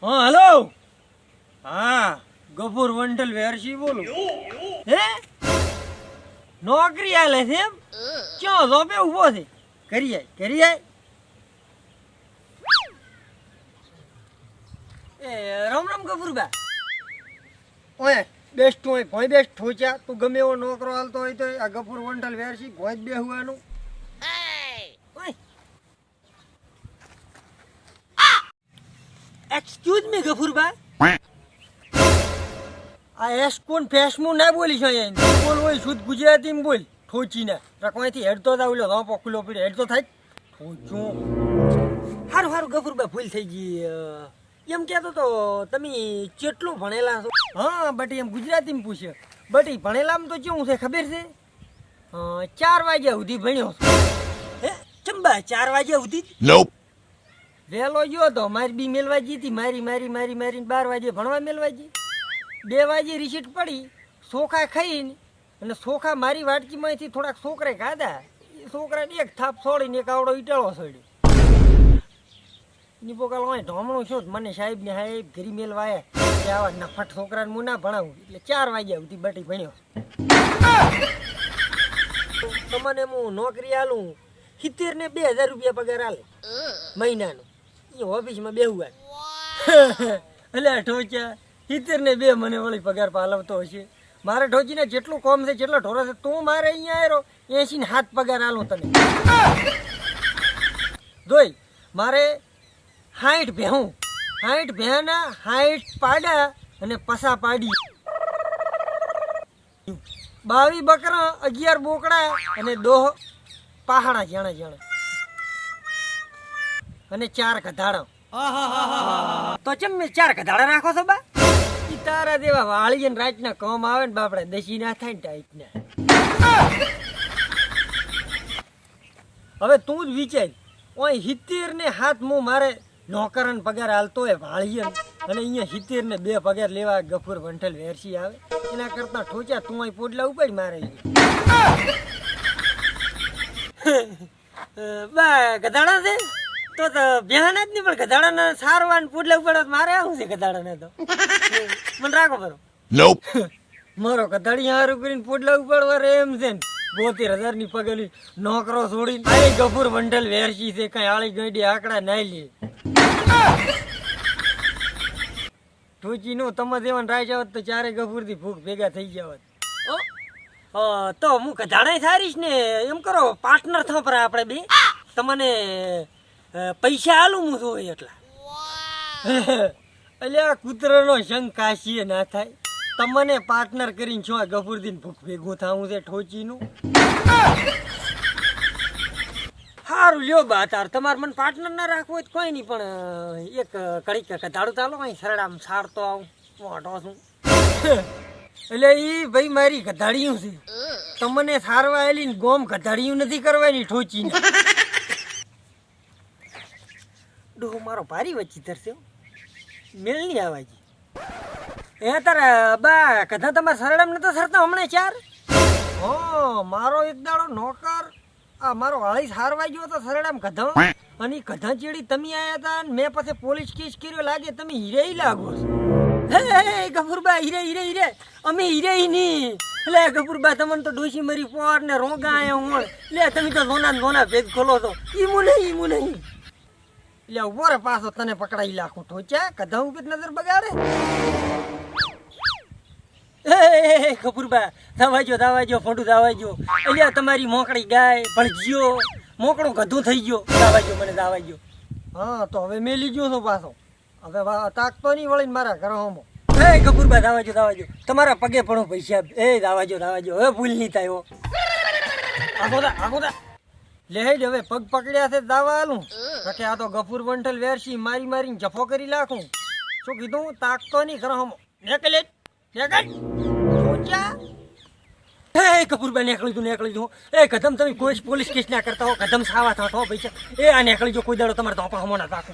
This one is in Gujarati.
हाँ हेलो हाँ गफूर वंटल वेरसी बोलो હે નોકરી આલે છે એમ ક્યાં જોબે ઊભો છે કરી આય એ રામ રામ ગફુરબા ઓય બેસ્ટ હોય ભોય બેસ્ટ ઠોચા તું ગમે એવો નોકરો હાલતો હોય તો આ ગફુર વંટલ વેરસી ભોય જ બેહવાનું ઓય એક્સક્યુઝ મી ગફુરબા આ એસ કોણ ફેસમું ના બોલી છે અહીંયા બોલ હોય શુદ્ધ ગુજરાતીમાં બોલ ઠોચીને રકવાઈથી હેડતો તા ઓલો રાપો ખુલ્લો પડ્યો હેડતો થાય ઠોચું હારું ગફુરબા ભૂલ થઈ ગઈ એમ કહેતો તો તમે કેટલું ભણેલા છો હા બટી એમ ગુજરાતીમાં પૂછે બટી ભણેલામાં તો કેવું છે ખબર છે 4 વાગ્યા સુધી ભણ્યો છું હે ચંબા 4 વાગ્યા સુધી વહેલો ગયો તો મારી બી મેલવા જી હતી મારી 12 વાગે ભણવા મેલવા જી 2 વાગે રિસીટ પડી ચોખા ખાઈને અને ચોખા મારી વાટકીમાંથી થોડાક છોકરે ખાધા એ છોકરાને એક થાપ છોડીને એક આવડો ઈટાળો છોડ્યો નિપોકાલ હોય ઢોમણું છું મને સાહેબને સાહેબ ઘરી મેલવા કે આવા નફટ છોકરાને હું ના ભણાવું એટલે 4 વાગ્યા સુધી બટી ભણ્યો તમને હું નોકરી આલું 70 ને 2000 રૂપિયા પગાર આલે મહિનાનો એ ઓફિસમાં બેહું એટલે ઠોચા 70 ને 2 મને વળી પગાર પાલવતો હશે મારે ઠોચીને જેટલું કોમ છે જેટલો ઢોરો છે તું મારે અહીંયા આવ્યો 80 ને 7 પગાર આલું તને જોઈ મારે 60 ભેહું 60 ભેહના 60 પાડા અને પસા પાડી 22 બકરા 11 બોકડા અને દોહ પહાડા જાણા અને 4 ગધાડા તો ચમ 4 ગધાડા રાખો છો બા ઈ તારા દેવા વાળી ને રાતના કામ આવે ને બાપડે દસી ના થાય ને ટાઈટના હવે તું જ વિચાર ઓય 70 ને 7 મો મારે નોકરન પગાર હાલતો હોય વાળી અને અહીંયા 70 ને 2 પગાર લેવા ગફુર વંઠલ વેરસી આવે એના કરતા ઠોચા તું અહીં પોડલા ઉપાડ મારે બા ગધાડા છે તો બેહાના જ નહીં પણ ગધાડાના સારવાન પોડલા ઉપાડવા મારે આવું છે ગધાડાને તો મને રાખો બરો મારો ગધાડી હારું કરીને પોડલા ઉપાડવા રે એમ છે ને 72,000 ની પગલી નોકરો છોડીને આ ગફુર વંઠલ વેરસી છે કઈ આળી ગઈડી આકડા નાઈ લે ઠોચી નો તમે દેવાન રાઈ જાવત તો 4 ગફુર થી ભૂખ ભેગા થઈ જાવત તો હું ગધાડા થારીશ ને એમ કરો પાર્ટનર થાપરા આપણે બે તમને પૈસા આલું હું જોઈ એટલા અલ્યા કૂતરાનો શંખ કાશીએ ના થાય તમને પાર્ટનર કરીને છો ગફુર થી ભૂખ ભેગું થાવું છે ઠોચીનું સારું લ્યો બા તાર તમારે મને પાર્ટનર ના રાખવું હોય કોઈ નહીં પણ એક કડીક ગધાડું ચાલો અહીં સરડામ સારતો આવું મોટો છું એટલે ઈ ભાઈ મારી ગધાડિયું છે તમને સારવા આવેલી ને ગોમ ગધાડિયું નથી કરવાની ઠોચીને ડોહો મારો ભારી વચ્ચે ધરશે મેળ નહીં આવાજી એ તારા બા કદા તમારે સરડામ નતો સરતા હમણાં 4 હો મારો એક દાડો નોકર આ મારો હાળી સારવા ગયો તો સરડામ કદા અને કદા ચેડી તમે આયા હતા ને મેં પછી પોલીસ કેસ કર્યો લાગે તમે હીરે લાગો છો હે ગફુરબા હીરે અમે હીરે નહીં લે ગફુરબા તમને તો ડોસી મરી પોર ને રોગા આયા હું લે તમે તો જોના ભેગ ખોલો છો ઈમું નહીં લે ઉભો રે પાછો તને પકડાઈ લાખું ઠોચા કદા ઉપર નજર બગાડે ગફુરબા દાવાજો ફોટું દાવાજો એટલે તમારી મોકળી ગાય ભળજ્યો મોકળું ગધું થઈ ગયો દાવાજો હા તો હવે મેલી ગયો છો પાછો હવે તાકતો નહીં વળીને મારા ઘર હોમો ગફુરબા દાવાજો તમારા પગે પડો પૈસા દાવાજો હવે ભૂલ નહીં થાય આગોદા લે હવે પગ પકડ્યા છે દાવા આલું કે આ તો ગફુર વંઠલ વેરસી મારીને જફો કરી નાખું શું કીધું તાકતો નહીં ઘર હોમો કપૂરબા નીકળી દઉં કદમ તમે કોઈ પોલીસ કેસ ના કરતા હો કદમ સાવા થતો પૈસા આ નીકળી જો કોઈ દાડો તમારે તો હમો ના રાખો